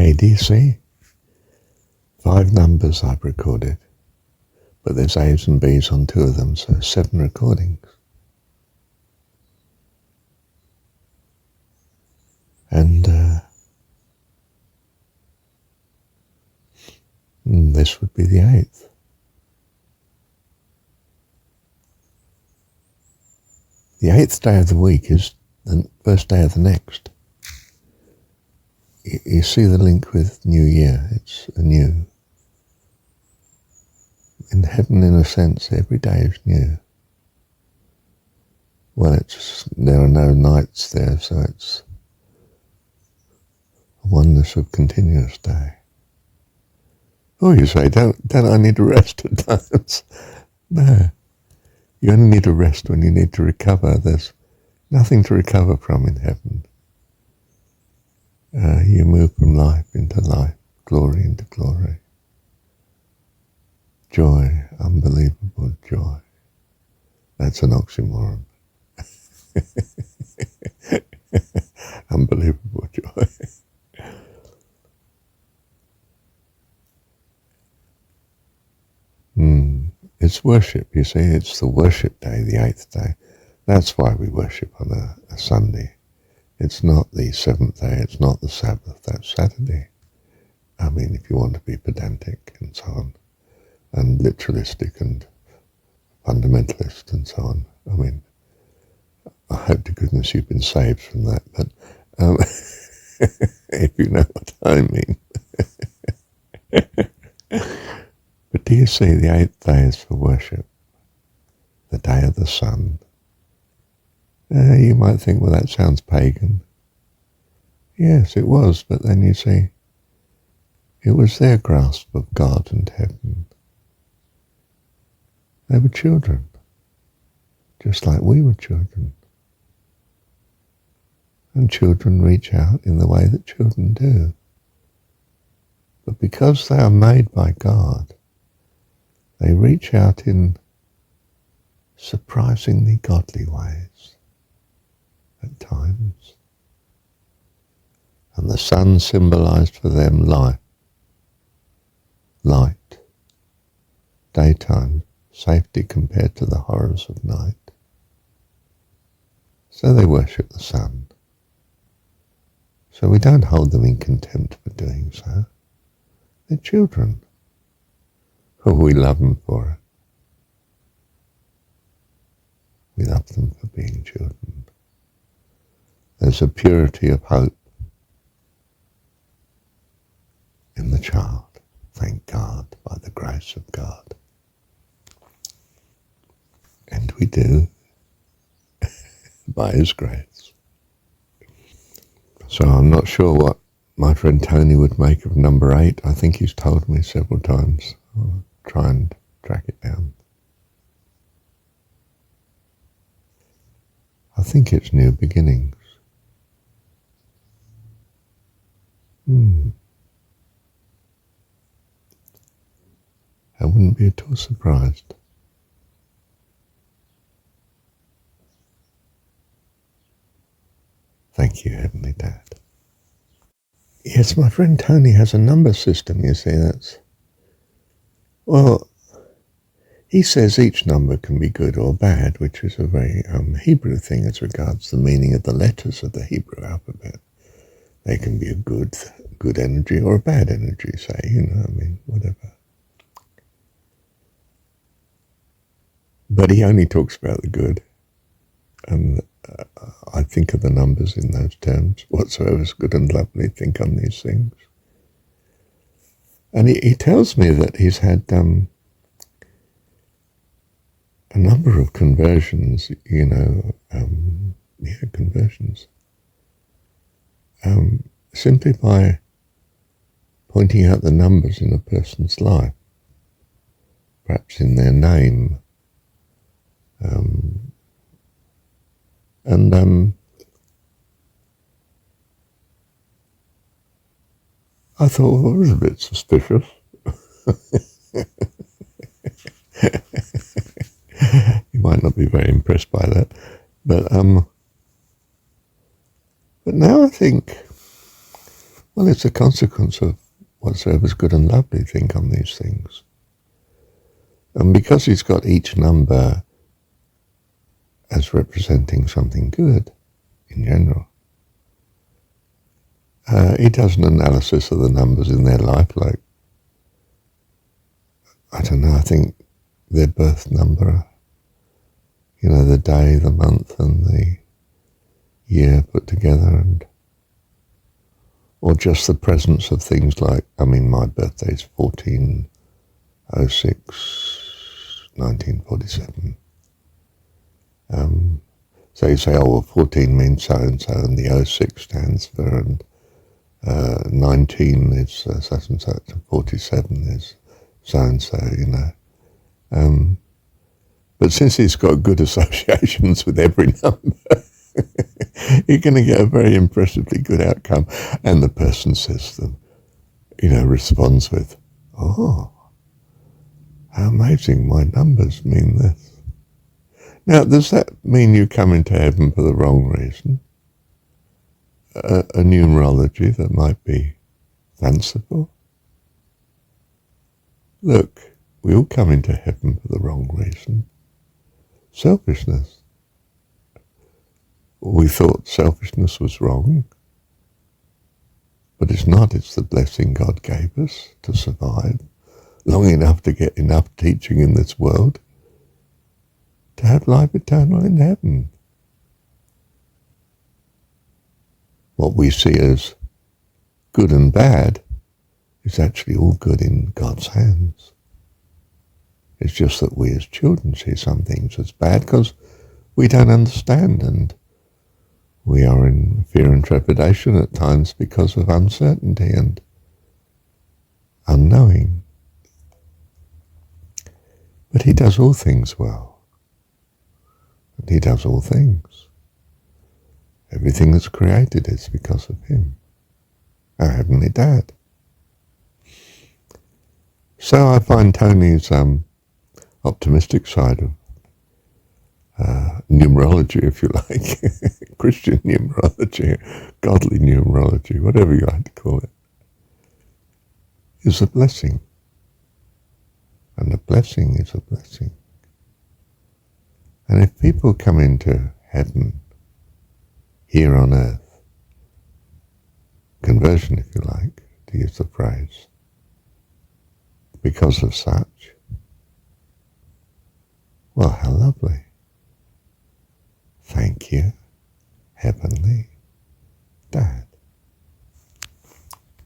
Hey, do you see? 5 numbers I've recorded, but there's A's and B's on 2 of them, so 7 recordings. And this would be the 8th. The 8th day of the week is the first day of the next. You see the link with New Year. It's a new. In heaven, in a sense, every day is new. Well, there are no nights there, so it's a oneness of continuous day. Oh, you say, don't I need to rest at times? No. You only need to rest when you need to recover. There's nothing to recover from in heaven. You move from life into life, glory into glory. Joy, unbelievable joy. That's an oxymoron. Unbelievable joy. It's worship, you see. It's the worship day, the 8th day. That's why we worship on a Sunday. It's not the 7th day, it's not the Sabbath, that's Saturday. I mean, if you want to be pedantic and so on, and literalistic and fundamentalist and so on. I mean, I hope to goodness you've been saved from that, but if you know what I mean. But do you see, the 8th day is for worship, the day of the sun. You might think, well, that sounds pagan. Yes, it was, but then you see, it was their grasp of God and heaven. They were children, just like we were children. And children reach out in the way that children do. But because they are made by God, they reach out in surprisingly godly ways at times. And the sun symbolized for them life, light, daytime, safety compared to the horrors of night. So they worship the sun. So we don't hold them in contempt for doing so. They're children. Oh, we love them for it. We love them for being children. There's a purity of hope in the child, thank God, by the grace of God. And we do, by His grace. So I'm not sure what my friend Tony would make of number 8. I think he's told me several times. I'll try and track it down. I think it's new beginnings. I wouldn't be at all surprised. Thank you, Heavenly Dad. Yes, my friend Tony has a number system, you see, well, he says each number can be good or bad, which is a very Hebrew thing as regards the meaning of the letters of the Hebrew alphabet. They can be a good energy or a bad energy, say, whatever. But he only talks about the good, and I think of the numbers in those terms. Whatsoever is good and lovely, think on these things. And he tells me that he's had a number of conversions, conversions, simply by pointing out the numbers in a person's life, perhaps in their name. I thought, well, it was a bit suspicious. You might not be very impressed by that, but now I think, Well, it's a consequence of whatsoever's good and lovely. Think on these things. And because he's got each number as representing something good in general, he does an analysis of the numbers in their life, like, I don't know, I think their birth number, the day, the month, and the year put together, or just the presence of things like, my birthday's 14/06/1947. So you say, 14 means so-and-so, and the 06 stands for, and 19 is such and such, and 47 is so-and-so, But since he's got good associations with every number, you're going to get a very impressively good outcome. And the person says to them, responds with, "Oh, how amazing, my numbers mean this." Now, does that mean you come into heaven for the wrong reason? A numerology that might be fanciful? Look, we all come into heaven for the wrong reason. Selfishness. We thought selfishness was wrong, but it's not. It's the blessing God gave us to survive long enough to get enough teaching in this world to have life eternal in heaven. What we see as good and bad is actually all good in God's hands. It's just that we as children see some things as bad because we don't understand, and we are in fear and trepidation at times because of uncertainty and unknowing. But he does all things well. And he does all things. Everything that's created is because of him, our Heavenly Dad. So I find Tony's optimistic side of numerology, if you like, Christian numerology, godly numerology, whatever you like to call it, is a blessing. And a blessing is a blessing. And if people come into heaven here on earth, conversion, if you like, to use the phrase, because of such, well, how lovely. Thank you, Heavenly Dad.